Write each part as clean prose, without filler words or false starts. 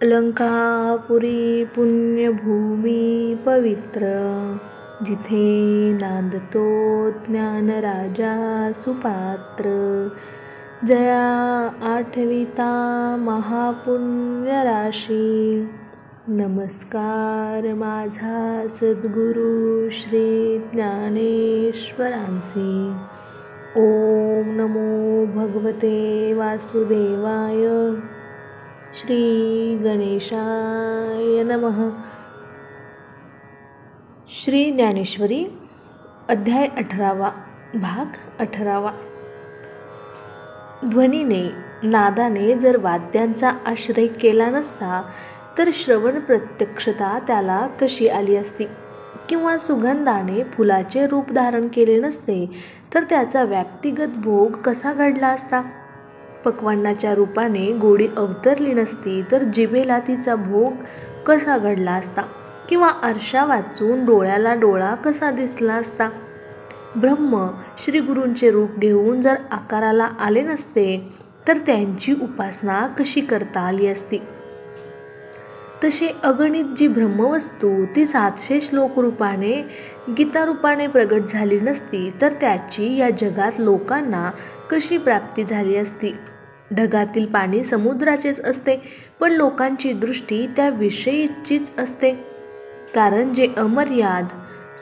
अलंकापुरी पुण्यभूमी पवित्र, जिथे नांदतो ज्ञानराजा सुपात्र. जया आठविता महापुण्यराशी, नमस्कार माझा सद्गुरु श्री ज्ञानेश्वरांसी. ओम नमो भगवते वासुदेवाय. श्री गणेशाय नमः. श्री ज्ञानेश्वरी अध्याय 18, भाग 18. ध्वनीने, नादाने जर वाद्यांचा आश्रय केला नसता तर श्रवण प्रत्यक्षता त्याला कशी आली असती, किंवा सुगंधाने फुलाचे रूप धारण केले नसते तर त्याचा व्यक्तिगत भोग कसा घडला असता. पक्वान्नाच्या रूपाने गोडी अवतरली नसती तर जिभेला तिचा भोग कसा घडला असता, किंवा आरशा वाचून डोळ्याला डोळा कसा दिसला असता. ब्रह्म श्रीगुरूंचे रूप घेऊन जर आकाराला आले नसते तर त्यांची उपासना कशी करता आली असती. तसे अगणित जी ब्रह्मवस्तू ती 700 श्लोक रूपाने गीतारूपाने प्रगट झाली नसती तर त्याची या जगात लोकांना कशी प्राप्ती झाली असती. ढगातील पाणी समुद्राचेच असते, पण लोकांची दृष्टी त्या विषयीचीच असते. कारण जे अमर्याद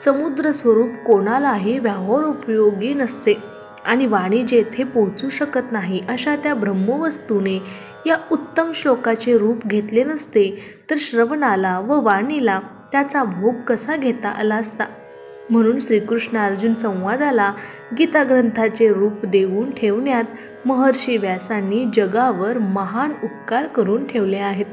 समुद्र स्वरूप कोणालाही व्यावहारोपयोगी नसते आणि वाणी जेथे पोचू शकत नाही अशा त्या ब्रह्मवस्तूने या उत्तम श्लोकाचे रूप घेतले नसते तर श्रवणाला व वाणीला त्याचा भोग कसा घेता आला असता. म्हणून श्रीकृष्ण अर्जुन संवादाला गीता ग्रंथाचे रूप देऊन ठेवण्यात महर्षी व्यासांनी जगावर महान उपकार करून ठेवले आहेत.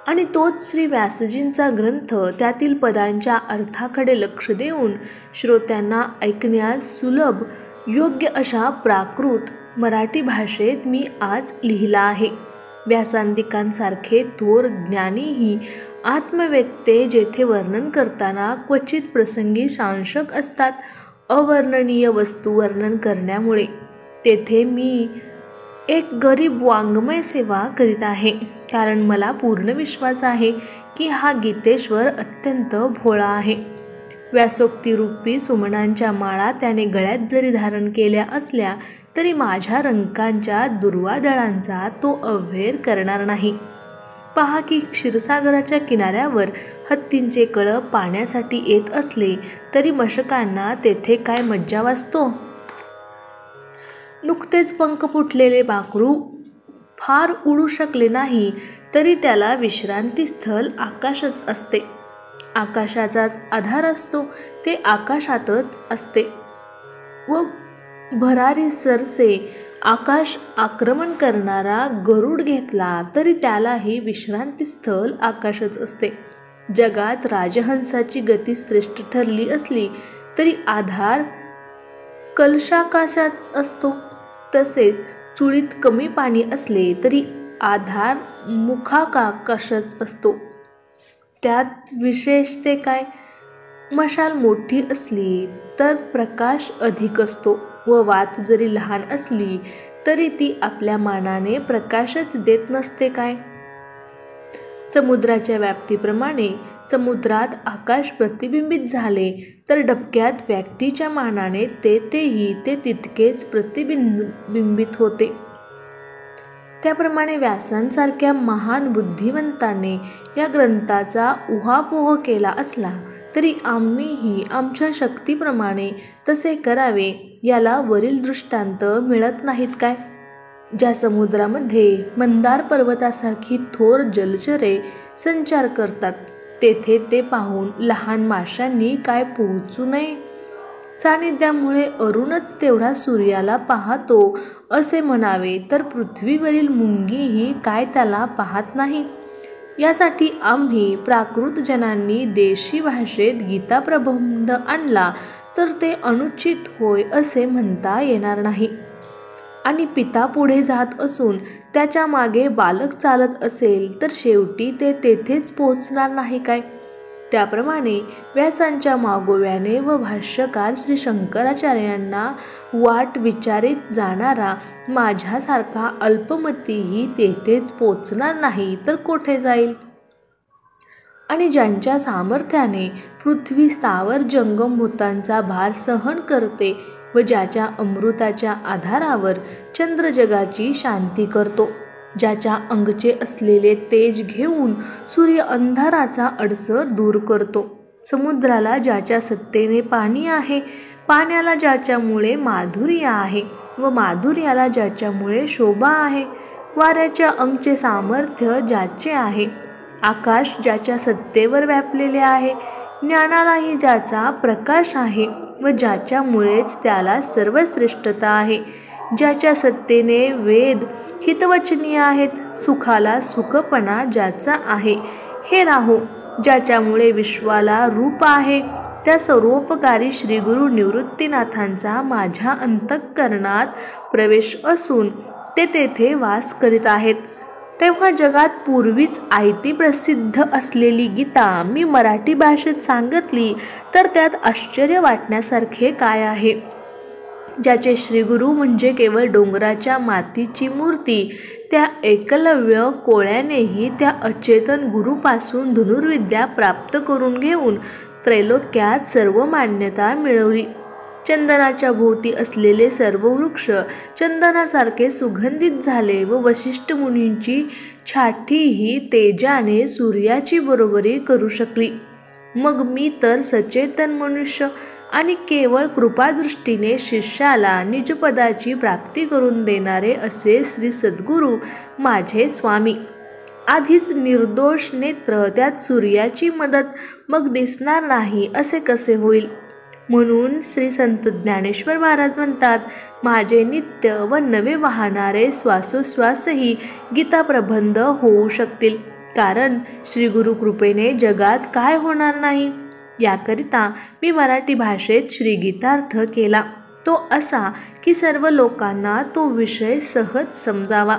आणि तोच श्री व्यासजींचा ग्रंथ त्यातील पदांच्या अर्थाकडे लक्ष देऊन श्रोत्यांना ऐकण्यास सुलभ योग्य अशा प्राकृत मराठी भाषेत मी आज लिहिला आहे. व्यासांतिकांसारखे थोर ज्ञानीही आत्मवेत्ते जेथे वर्णन करताना क्वचित प्रसंगी सांशक असतात अवर्णनीय वस्तू वर्णन करण्यामुळे, तेथे मी एक गरीब वाङ्मय सेवा करीत आहे. कारण मला पूर्ण विश्वास आहे की हा गीतेश्वर अत्यंत भोळा आहे. व्यासोक्तीरूपी सुमनांच्या माळा त्याने गळ्यात जरी धारण केल्या असल्या तरी माझ्या रंकांच्या दुर्वादळांचा तो अव्हेर करणार नाही. पहा की क्षीरसागराच्या किनाऱ्यावर हत्तींचे कळप पाण्यासाठी येत असले तरी मशकांना तेथे काय मज्जा वाजतो. नुकतेच पंख फुटलेले पाखरू फार उडू शकले नाही तरी त्याला विश्रांतीस्थल आकाशच असते. आकाशाचाच आधार असतो, ते आकाशातच असते. व भरारी सरसे आकाश आक्रमण करणारा गरुड घेतला तरी त्यालाही विश्रांतीस्थल आकाशच असते. जगात राजहंसाची गती श्रेष्ठ ठरली असली तरी आधार कलशाकाशाच असतो. तसेच चुळीत कमी पाणी असले तरी आधार मुखाकाशच असतो. त्यात विशेष ते काय? मशाल मोठी असली तर प्रकाश अधिक असतो व वात जरी लहान असली तरी ती आपल्या मानाने प्रकाशच देत नसते काय? समुद्राच्या व्याप्तीप्रमाणे समुद्रात आकाश प्रतिबिंबित झाले तर डबक्यात व्यक्तीच्या मानाने ते तितकेच प्रतिबिंबित होते. त्याप्रमाणे व्यासांसारख्या महान बुद्धिवंताने या ग्रंथाचा उहापोह केला असला तरी आम्हीही आमच्या शक्तीप्रमाणे तसे करावे याला वरील दृष्टांत मिळत नाहीत काय? ज्या समुद्रामध्ये मंदार पर्वतासारखी थोर जलचरे संचार करतात तेथे ते पाहून लहान माशांनी काय पोहोचू नये? सानिध्यामुळे अरुणच तेवढा सूर्याला पाहतो असे म्हणावे तर पृथ्वीवरील मुंगीही काय त्याला पाहत नाही. यासाठी आम्ही प्राकृतजनांनी देशी भाषेत गीताप्रबंध आणला तर ते अनुचित होय असे म्हणता येणार नाही. आणि पिता पुढे जात असून त्याच्या मागे बालक चालत असेल तर शेवटी ते तेथेच पोहोचणार नाही काय? त्याप्रमाणे व्यासांच्या मागोव्याने व भाष्यकार श्री शंकराचार्यांना वाट विचारित जाणारा माझ्यासारखा अल्पमतीही तेथेच पोचणार नाही तर कोठे जाईल? आणि ज्यांच्या सामर्थ्याने पृथ्वी स्थावर जंगमभूतांचा भार सहन करते व ज्याच्या अमृताच्या आधारावर चंद्रजगाची शांती करतो, ज्याच्या अंगचे असलेले तेज घेऊन सूर्य अंधाराचा अडसर दूर करतो, समुद्राला ज्याच्या सत्तेने पाणी आहे, पाण्याला ज्याच्यामुळे माधुर्य आहे व माधुर्याला ज्याच्यामुळे शोभा आहे, वाऱ्याच्या अंगचे सामर्थ्य ज्याचे आहे, आकाश ज्याच्या सत्तेवर व्यापलेले आहे, ज्ञानालाही ज्याचा प्रकाश आहे व ज्याच्यामुळेच त्याला सर्वश्रेष्ठता आहे, ज्याच्या सत्तेने वेद हितवचनीय आहेत, सुखाला सुखपणा ज्याचा आहे, हे राहो ज्याच्यामुळे विश्वाला रूप आहे, त्या सर्वोपकारी श्री गुरु निवृत्तीनाथांचा माझ्या अंतःकरणात प्रवेश असून ते तेथे वास करीत आहेत. तेव्हा जगात पूर्वीच आयती प्रसिद्ध असलेली गीता मी मराठी भाषेत सांगितली तर त्यात आश्चर्य वाटण्यासारखे काय आहे? ज्याचे श्रीगुरु म्हणजे केवळ डोंगराच्या मातीची मूर्ती, त्या एकलव्य कोळ्यानेही त्या अचेतन गुरुपासून धनुर्विद्या प्राप्त करून घेऊन त्रैलोक्यात सर्व मान्यता मिळवली. चंदनाच्या भोवती असलेले सर्व वृक्ष चंदनासारखे सुगंधित झाले व वशिष्ठ मुनींची छातीही तेजाने सूर्याची बरोबरी करू शकली. मग मी तर सचेतन मनुष्य आणि केवळ कृपादृष्टीने शिष्याला निजपदाची प्राप्ती करून देणारे असे श्री सद्गुरू माझे स्वामी. आधीच निर्दोष नेत्र, त्यात सूर्याची मदत, मग दिसणार नाही असे कसे होईल? म्हणून श्री संत ज्ञानेश्वर महाराज म्हणतात, माझे नित्य व नवे वाहणारे श्वासोश्वासही गीता प्रबंध होऊ शकतील, कारण श्री गुरु कृपेने जगात काय होणार नाही. याकरिता मी मराठी भाषेत श्री गीतार्थ केला, तो असा की सर्व लोकांना तो विषय सहज समजावा.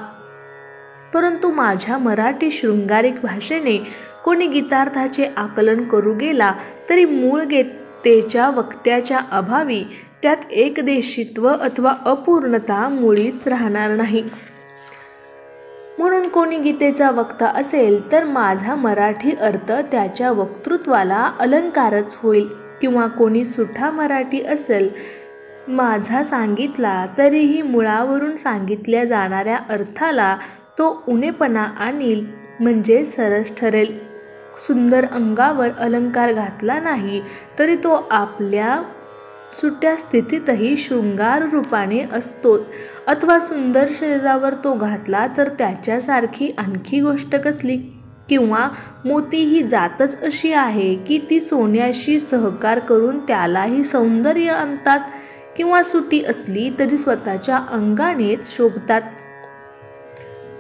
परंतु माझ्या मराठी शृंगारिक भाषेने कोणी गीतार्थाचे आकलन करू गेला तरी मूळ गीतेच्या वक्त्याच्या अभावी त्यात एकदेशीत्व अथवा अपूर्णता मुळीच राहणार नाही. म्हणून कोणी गीतेचा वक्ता असेल तर माझा मराठी अर्थ त्याच्या वक्तृत्वाला अलंकारच होईल, किंवा कोणी सुठा मराठी असेल माझा सांगितला तरीही मुळावरून सांगितल्या जाणाऱ्या अर्थाला तो उणेपणा आणील, म्हणजे सरस ठरेल. सुंदर अंगावर अलंकार घातला नाही तरी तो आपल्या सुट्या स्थितीतही शृंगार रूपाने असतोच, अथवा सुंदर शरीरावर तो घातला तर त्याच्यासारखी आणखी गोष्ट कसली? किंवा मोती ही जातच अशी आहे की ती सोन्याशी सहकार करून त्यालाही सौंदर्य आणतात, किंवा सुटी असली तरी स्वतःच्या अंगानेच शोभतात.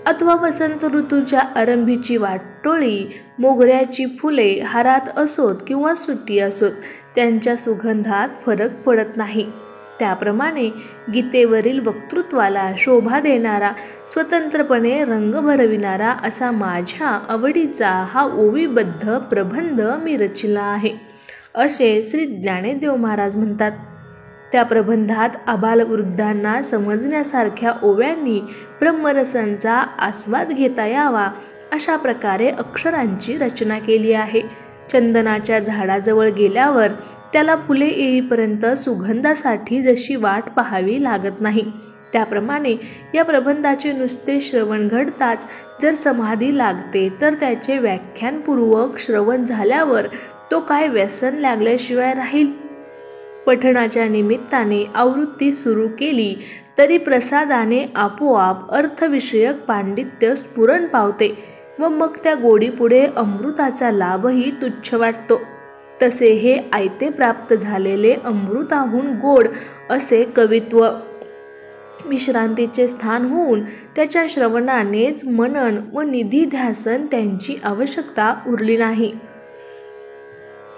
अथवा वसंत ऋतूच्या आरंभीची वाटोळी मोगऱ्याची फुले हारात असोत किंवा सुटी असोत, त्यांच्या सुगंधात फरक पडत नाही. त्याप्रमाणे गीतेवरील वक्तृत्वाला शोभा देणारा, स्वतंत्रपणे रंग भरविणारा असा माझ्या आवडीचा हा ओवीबद्ध प्रबंध मी रचिला आहे, असे श्री ज्ञानेदेव महाराज म्हणतात. त्या प्रबंधात आबालवृद्धांना समजण्यासारख्या ओव्यांनी ब्रह्मरसांचा आस्वाद घेता यावा अशा प्रकारे अक्षरांची रचना केली आहे. चंदनाच्या झाडाजवळ गेल्यावर त्याला फुले येईपर्यंत सुगंधासाठी जशी वाट पाहावी लागत नाही, त्याप्रमाणे या प्रबंधाचे नुसते श्रवण घडताच जर समाधी लागते तर त्याचे व्याख्यानपूर्वक श्रवण झाल्यावर तो काय व्यसन लागल्याशिवाय राहील. पठणाच्या निमित्ताने आवृत्ती सुरू केली तरी प्रसादाने आपोआप अर्थविषयक पांडित्य स्फुरण पावते व मग त्या गोडीपुढे अमृताचा लाभही तुच्छ वाटतो. तसे हे आयते प्राप्त झालेले अमृताहून गोड असे कवित्व विश्रांतीचे स्थान होऊन त्याच्या श्रवणानेच मनन व निधिध्यासन त्यांची आवश्यकता उरली नाही.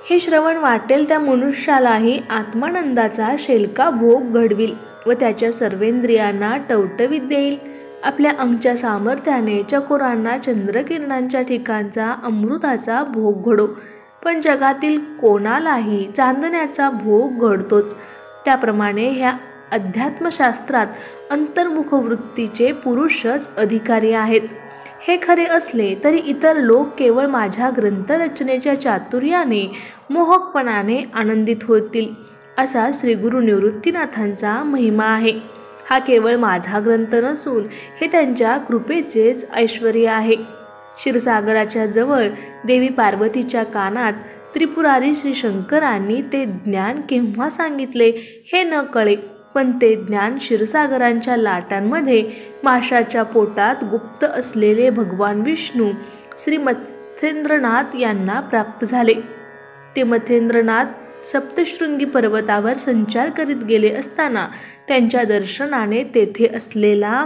हे श्रवण वाटेल त्या मनुष्यालाही आत्मानंदाचा शेलका भोग घडविल व त्याच्या सर्वेंद्रियांना टवटवीत देईल. आपल्या अंगच्या सामर्थ्याने चकोरांना चंद्रकिरणांच्या ठिकाणचा अमृताचा भोग घडो. पण जगातील कोणालाही चांदण्याचा भोग घडतोच. त्याप्रमाणे ह्या अध्यात्मशास्त्रात अंतर्मुख वृत्तीचे पुरुषच अधिकारी आहेत. हे खरे असले तरी इतर लोक केवळ माझ्या ग्रंथरचनेच्या चातुर्याने मोहकपणाने आनंदित होतील, असा श्रीगुरु निवृत्तीनाथांचा महिमा आहे. हा केवळ माझा ग्रंथ नसून हे त्यांच्या कृपेचेच ऐश्वर्य आहे. क्षीरसागराच्या जवळ देवी पार्वतीच्या कानात त्रिपुरारी श्री शंकरांनी ते ज्ञान केव्हा सांगितले हे न कळे, पण ते ज्ञान क्षीरसागरांच्या लाटांमध्ये माशाच्या पोटात गुप्त असलेले भगवान विष्णू श्री मत्स्येंद्रनाथ यांना प्राप्त झाले. ते मत्स्येंद्रनाथ सप्तशृंगी पर्वतावर संचार करीत गेले असताना त्यांच्या दर्शनाने तेथे असलेला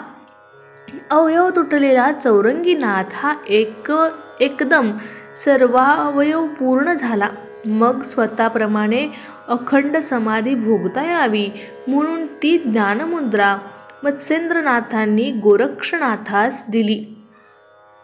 अवयव तुटलेला चौरंगीनाथ हा एकदम सर्वावयव पूर्ण झाला. मग स्वतःप्रमाणे अखंड समाधी भोगता यावी म्हणून ती ज्ञानमुद्रा मत्स्येंद्रनाथांनी गोरक्षनाथास दिली.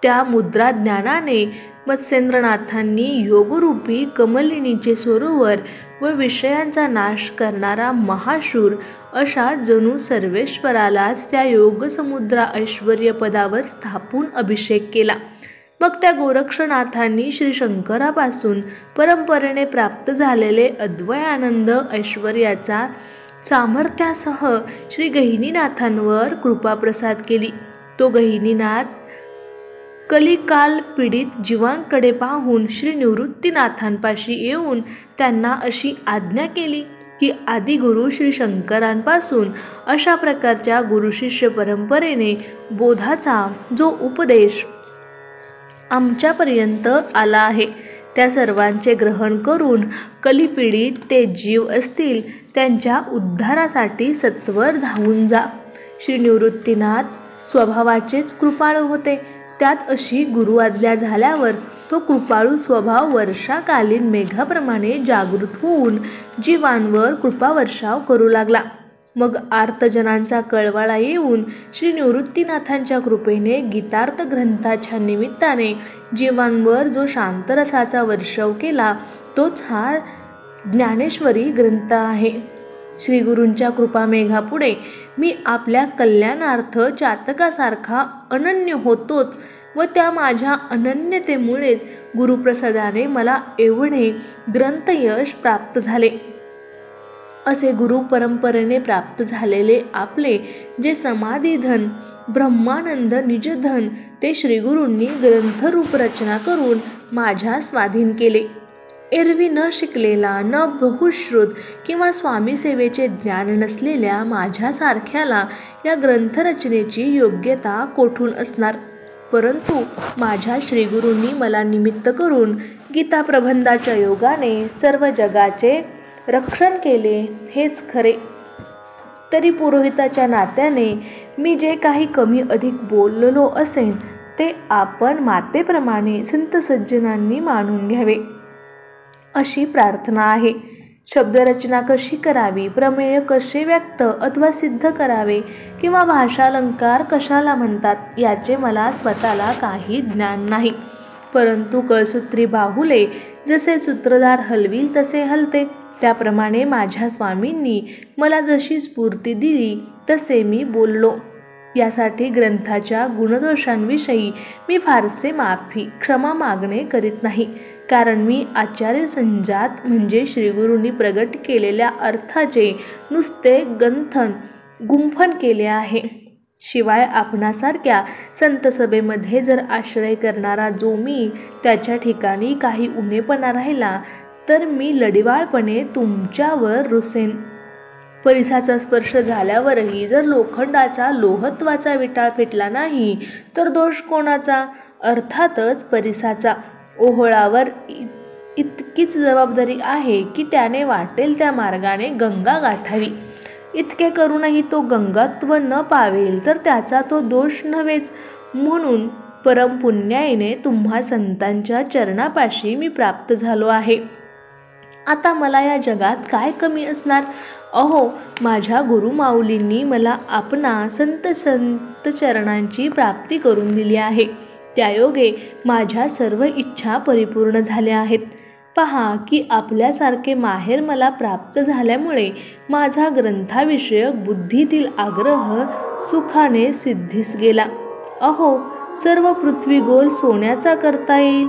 त्या मुद्रा ज्ञानाने मत्स्येंद्रनाथांनी योगरूपी कमलिनीचे सरोवर व विषयांचा नाश करणारा महाशूर अशा जणू सर्वेश्वरालाच त्या योगसमुद्रा ऐश्वर्य पदावर स्थापून अभिषेक केला. मग त्या गोरक्षनाथांनी श्री शंकरापासून परंपरेने प्राप्त झालेले अद्वयानंद ऐश्वर्याचा सामर्थ्यासह श्री गहिनीनाथांवर कृपाप्रसाद केली. तो गहिनीनाथ कलिकाल पीडित जीवांकडे पाहून श्री निवृत्तीनाथांपाशी येऊन त्यांना अशी आज्ञा केली की आदिगुरु श्री शंकरांपासून अशा प्रकारच्या गुरुशिष्य परंपरेने बोधाचा जो उपदेश आमच्यापर्यंत आला आहे त्या सर्वांचे ग्रहण करून कलिपीडित ते जीव असतील त्यांच्या उद्धारासाठी सत्वर धावून जा. श्री निवृत्तीनाथ स्वभावाचेच कृपाळू होते. त्यात अशी गुरुआज्ञा झाल्यावर तो कृपाळू स्वभाव वर्षाकालीन मेघाप्रमाणे जागृत होऊन जीवांवर कृपावर्षाव करू लागला. मग आर्तजनांचा कळवळा येऊन श्री निवृत्तीनाथांच्या कृपेने गीतार्थ ग्रंथाच्या निमित्ताने जीवांवर जो शांतरसाचा वर्षाव केला तोच हा ज्ञानेश्वरी ग्रंथ आहे. श्रीगुरूंच्या कृपामेघापुढे मी आपल्या कल्याणार्थ चातकासारखा अनन्य होतोच व त्या माझ्या अनन्यतेमुळेच गुरुप्रसादाने मला एवढे ग्रंथयश प्राप्त झाले. असे गुरु परंपरेने प्राप्त झालेले आपले जे समाधीधन ब्रह्मानंद निजधन ते श्रीगुरूंनी ग्रंथरूप रचना करून माझ्या स्वाधीन केले. एरवी न शिकलेला न बहुश्रुत किंवा स्वामी सेवेचे ज्ञान नसलेल्या माझ्यासारख्याला या ग्रंथरचनेची योग्यता कोठून असणार. परंतु माझ्या श्रीगुरूंनी मला निमित्त करून गीता प्रबंधाच्या योगाने सर्व जगाचे रक्षण केले हेच खरे. तरी पुरोहिताच्या नात्याने मी जे काही कमी अधिक बोललो असेन ते आपण मातेप्रमाणे संत सज्जनांनी मानून घ्यावे अशी प्रार्थना आहे. शब्दरचना कशी करावी, प्रमेय कसे व्यक्त अथवा सिद्ध करावे किंवा भाषालंकार कशाला म्हणतात याचे मला स्वतःला काही ज्ञान नाही. परंतु कळसूत्री बाहुले जसे सूत्रधार हलविल तसे हलते. त्याप्रमाणे माझ्या स्वामींनी मला जशी स्फूर्ती दिली तसे मी बोललो. यासाठी ग्रंथाच्या गुणदोषांविषयी मी फारसे क्षमा मागणे करीत नाही, कारण मी आचार्य संजात म्हणजे श्रीगुरूंनी प्रगट केलेल्या अर्थाचे नुसते गुंफन केले आहे. शिवाय आपणासारख्या संतसभेमध्ये जर आश्रय करणारा जो मी त्याच्या ठिकाणी काही उणेपणा राहिला तर मी लढिवाळपणे तुमच्यावर रुसेन. परिसाचा स्पर्श झाल्यावरही जर लोखंडाचा लोहत्वाचा विटाळ पेटला नाही तर दोष कोणाचा? अर्थातच परिसाचा. ओहळावर इतकीच जबाबदारी आहे की त्याने वाटेल त्या मार्गाने गंगा गाठावी. इतके करूनही तो गंगात्व न पावेल तर त्याचा तो दोष नव्हेच. म्हणून परमपुण्याईने तुम्हा संतांच्या चरणापाशी मी प्राप्त झालो आहे. आता मला या जगात काय कमी असणार? अहो, माझ्या गुरुमाऊलींनी मला आपणा संत चरणांची प्राप्ती करून दिली आहे. त्यायोगे माझ्या सर्व इच्छा परिपूर्ण झाल्या आहेत. पहा की आपल्यासारखे माहेर मला प्राप्त झाल्यामुळे माझा ग्रंथाविषयक बुद्धीतील आग्रह सुखाने सिद्धीस गेला. अहो, सर्व पृथ्वी गोल सोन्याचा करता येईल,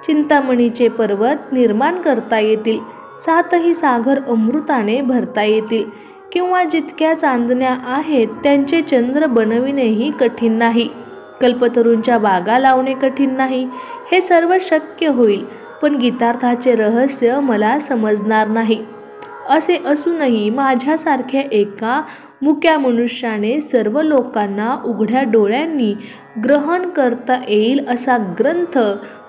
चिंतामणीचे पर्वत निर्माण करता येतील, 7ही सागर अमृताने भरता येतील, किंवा जितक्या चांदण्या आहेत त्यांचे चंद्र बनविणेही कठीण नाही, कल्पतरूंच्या बागा लावणे कठीण नाही. हे सर्व शक्य होईल, पण गीतार्थाचे रहस्य मला समजणार नाही. असे असूनही माझ्यासारख्या एका मुक्या मनुष्याने सर्व लोकांना उघड्या डोळ्यांनी ग्रहण करता येईल असा ग्रंथ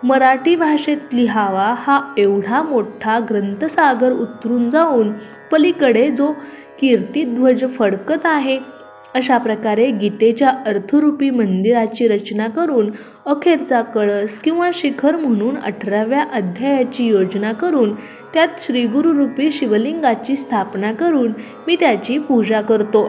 मराठी भाषेत लिहावा, हा एवढा मोठा ग्रंथसागर उतरून जाऊन पलीकडे जो कीर्तिध्वज फडकत आहे, अशा प्रकारे गीतेच्या अर्थरूपी मंदिराची रचना करून अखेरचा कळस किंवा शिखर म्हणून 18व्या अध्यायाची योजना करून त्यात श्रीगुरुरूपी शिवलिंगाची स्थापना करून मी त्याची पूजा करतो.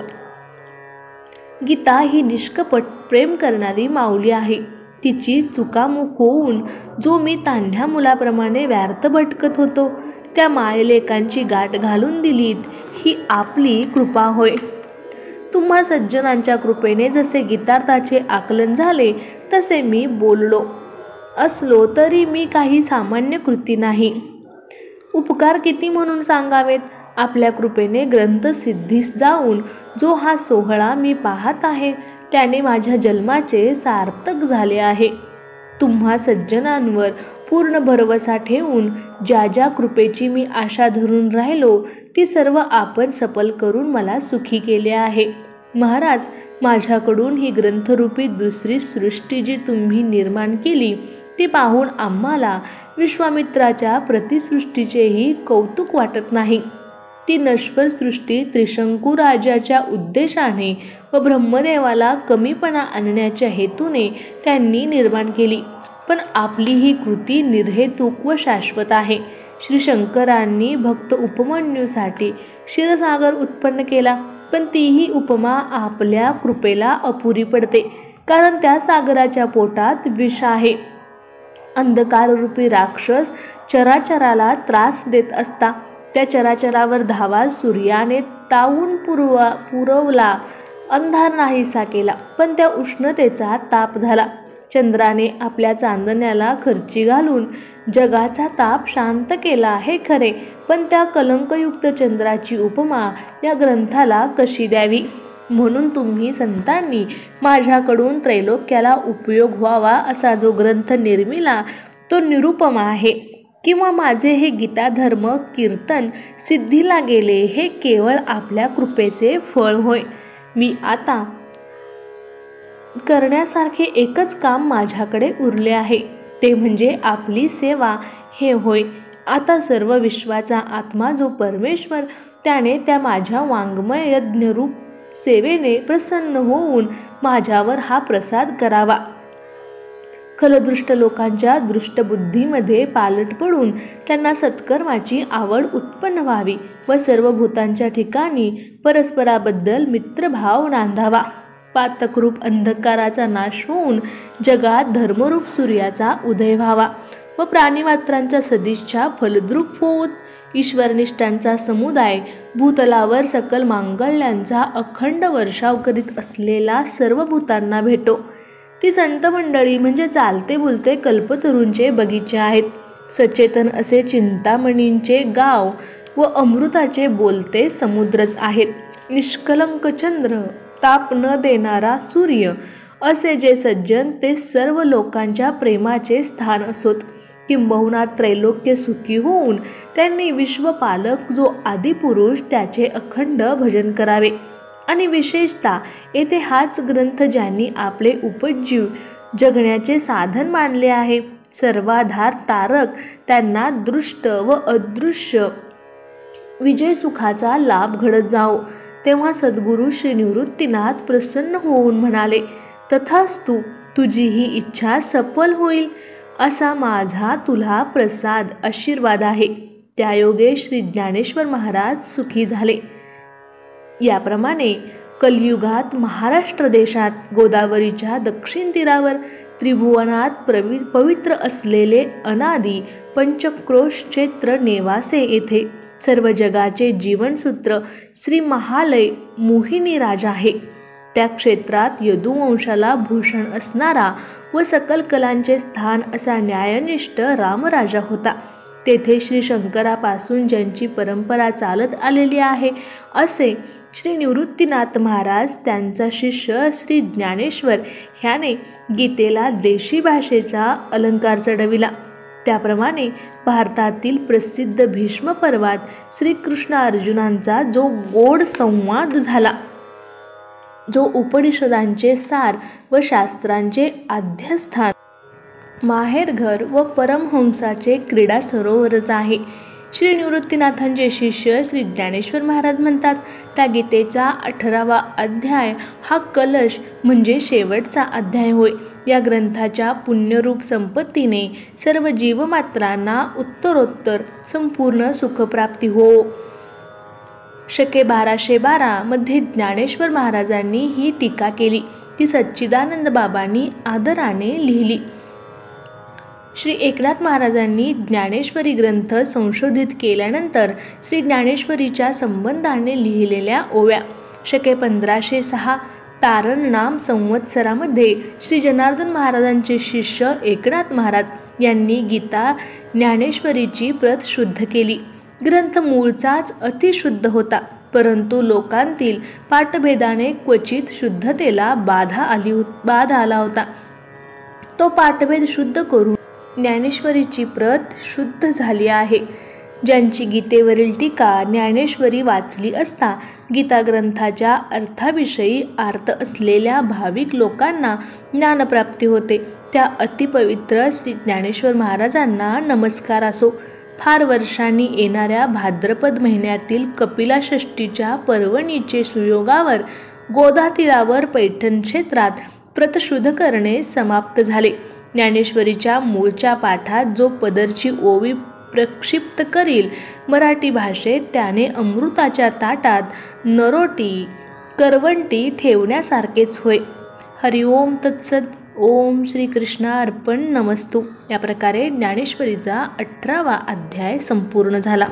गीता ही निष्कपट प्रेम करणारी माऊली आहे. तिची चुकामुक होऊन जो मी तान्ह्या मुलाप्रमाणे व्यर्थ भटकत होतो, त्या मायलेकांची गाठ घालून दिलीत, ही आपली कृपा होय. तुम्हा सज्जनांच्या कृपेने जसे गीतार्थाचे आकलन झाले तसे मी बोललो असलो तरी मी काही सामान्य कृती नाही. उपकार किती म्हणून सांगावेत. आपल्या कृपेने ग्रंथ सिद्धीस जाऊन जो हा सोहळा मी पाहत आहे त्याने माझ्या जन्माचे सार्थक झाले आहे. तुम्हा सज्जनांवर पूर्ण भरवसा ठेवून ज्या ज्या कृपेची मी आशा धरून राहिलो ती सर्व आपण सफल करून मला सुखी केले आहे. महाराज, माझ्याकडून ही ग्रंथरूपी दुसरी सृष्टी जी तुम्ही निर्माण केली ती पाहून आम्हाला विश्वामित्राच्या प्रतिसृष्टीचेही कौतुक वाटत नाही. ती नश्वर सृष्टी त्रिशंकू राजाच्या उद्देशाने व ब्रह्मदेवाला कमीपणा आणण्याच्या हेतूने त्यांनी निर्माण केली. पण आपली ही कृती निर्हेतुक व शाश्वत आहे. श्री शंकरांनी भक्त उपमन्यूसाठी क्षीरसागर उत्पन्न केला, पण तीही उपमा आपल्या कृपेला अपुरी पडते, कारण त्या सागराच्या पोटात विष आहे. अंधकाररूपी राक्षस चराचराला त्रास देत असता त्या चराचरावर धावा सूर्याने तावून पुरवला, अंधार नाहीसा केला, पण त्या उष्णतेचा ताप झाला. चंद्राने आपल्या चांदण्याला खर्ची घालून जगाचा ताप शांत केला हे खरे, पण त्या कलंकयुक्त चंद्राची उपमा या ग्रंथाला कशी द्यावी. म्हणून तुम्ही संतांनी माझ्याकडून त्रैलोक्याला उपयोग व्हावा असा जो ग्रंथ निर्मिला तो निरुपमा आहे, किंवा माझे हे गीताधर्म कीर्तन सिद्धीला गेले हे केवळ आपल्या कृपेचे फळ होय. मी आता करण्यासारखे एकच काम माझ्याकडे उरले आहे, ते म्हणजे आपली सेवा हे होय. आता सर्व विश्वाचा आत्मा जो परमेश्वर, त्याने त्या माझ्या वाङ्मय यज्ञरूप सेवेने प्रसन्न होऊन माझ्यावर हा प्रसाद करावा. खलदृष्ट लोकांच्या दृष्टबुद्धीमध्ये पालट पडून त्यांना सत्कर्माची आवड उत्पन्न व्हावी व सर्व भूतांच्या ठिकाणी परस्पराबद्दल मित्रभाव नांदावा. पातकरूप अंधकाराचा नाश होऊन जगात धर्मरूप सूर्याचा उदय व्हावा व प्राणीमात्रांच्या सदिच्छा फलद्रूप होत ईश्वरनिष्ठांचा समुदाय भूतलावर सकल मांगल्यांचा अखंड वर्षाव करीत असलेला सर्व भूतांना भेटो. ती संत मंडळी म्हणजे चालते बोलते कल्पतरूंचे बगीचे आहेत. सचेतन असे चिंतामणींचे गाव व अमृताचे बोलते समुद्रच आहेत. निष्कलंक चंद्र, ताप न देणारा सूर्य असे जे सज्जन ते सर्व लोकांच्या प्रेमाचे स्थान असोत. किंबहुना त्रैलोक्य सुखी होऊन त्यांनी विश्वपालक जो आदिपुरुष त्याचे अखंड भजन करावे. आणि विशेषतः येथे हाच ग्रंथ ज्यांनी आपले उपजीव जगण्याचे साधन मानले आहे, सर्वाधार तारक, त्यांना दृष्ट व अदृश्य विजय सुखाचा लाभ घडत जाओ. तेव्हा सद्गुरू श्री निवृत्तीनाथ प्रसन्न होऊन म्हणाले, तथास्तु, तुझी ही इच्छा सफल होईल असा माझा तुला प्रसाद आशीर्वाद आहे. त्यायोगे श्री ज्ञानेश्वर महाराज सुखी झाले. याप्रमाणे कलियुगात महाराष्ट्र देशात गोदावरीच्या दक्षिण तीरावर त्रिभुवनात पवित्र असलेले अनादी पंचक्रोश क्षेत्र नेवासे येथे सर्व जगाचे जीवनसूत्र श्री महालय मोहिनी राजा आहे. त्या क्षेत्रात यदुवंशाला भूषण असणारा व सकल कलांचे स्थान असा न्यायनिष्ठ रामराजा होता. तेथे श्री शंकरापासून ज्यांची परंपरा चालत आलेली आहे असे श्री निवृत्तीनाथ महाराज, त्यांचा शिष्य श्री ज्ञानेश्वर ह्याने गीतेला देशी भाषेचा अलंकार चढविला. त्याप्रमाणे भारतातील प्रसिद्ध भीष्म पर्वात श्रीकृष्ण अर्जुनांचा जो गोड संवाद झाला, जो उपनिषदांचे सार व शास्त्रांचे आद्यस्थान, माहेरघर व परमहंसाचे क्रीडा सरोवरच आहे. श्री निवृत्तीनाथांचे शिष्य श्री ज्ञानेश्वर महाराज म्हणतात, त्या गीतेचा 18वा अध्याय हा कलश म्हणजे शेवटचा अध्याय होय. या ग्रंथाच्या पुण्यरूप संपत्तीने सर्व जीवमात्रांना उत्तरोत्तर संपूर्ण सुखप्राप्ती हो. शके 1212 मध्ये ज्ञानेश्वर महाराजांनी ही टीका केली, ती सच्चिदानंद बाबांनी आदराने लिहिली. श्री एकनाथ महाराजांनी ज्ञानेश्वरी ग्रंथ संशोधित केल्यानंतर श्री ज्ञानेश्वरीच्या संबंधाने लिहिलेल्या ओव्या शके 1506 तारण नाम संवत्सरामध्ये श्री जनार्दन महाराजांचे शिष्य एकनाथ महाराज यांनी गीता ज्ञानेश्वरीची प्रत शुद्ध केली. ग्रंथ मूळचाच अतिशुद्ध होता, परंतु लोकांतील पाठभेदाने क्वचित शुद्धतेला बाधा आला होता. तो पाठभेद शुद्ध करून ज्ञानेश्वरीची प्रत शुद्ध झाली आहे. ज्यांची गीतेवरील टीका ज्ञानेश्वरी वाचली असता गीता ग्रंथाच्या अर्थाविषयी आर्त असलेल्या भाविक लोकांना ज्ञानप्राप्ती होते, त्या अतिपवित्र श्री ज्ञानेश्वर महाराजांना नमस्कार असो. फार वर्षांनी येणाऱ्या भाद्रपद महिन्यातील कपिला षष्टीच्या पर्वणीचे सुयोगावर गोदा तीरावर पैठण क्षेत्रात प्रतशुद्ध करणे समाप्त झाले. ज्ञानेश्वरीच्या मूळच्या पाठात जो पदरची ओवी प्रक्षिप्त करील मराठी भाषेत, त्याने अमृताच्या ताटात नरोटी करवंटी ठेवण्यासारखेच होय. हरिओम तत्सत. ओम श्री कृष्णार्पण नमस्तु. या प्रकारे ज्ञानेश्वरीचा 18वा अध्याय संपूर्ण झाला.